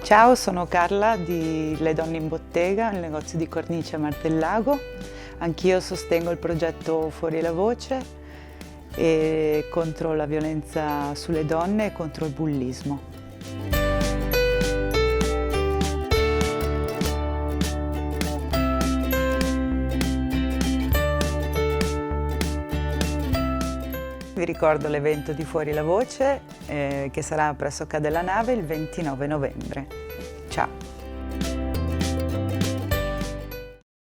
Ciao, sono Carla di Le Donne in Bottega, il negozio di cornice a Martellago. Anch'io sostengo il progetto Fuori la Voce e contro la violenza sulle donne e contro il bullismo. Vi ricordo l'evento di Fuori la Voce che sarà presso Ca' della Nave il 29 novembre. Ciao!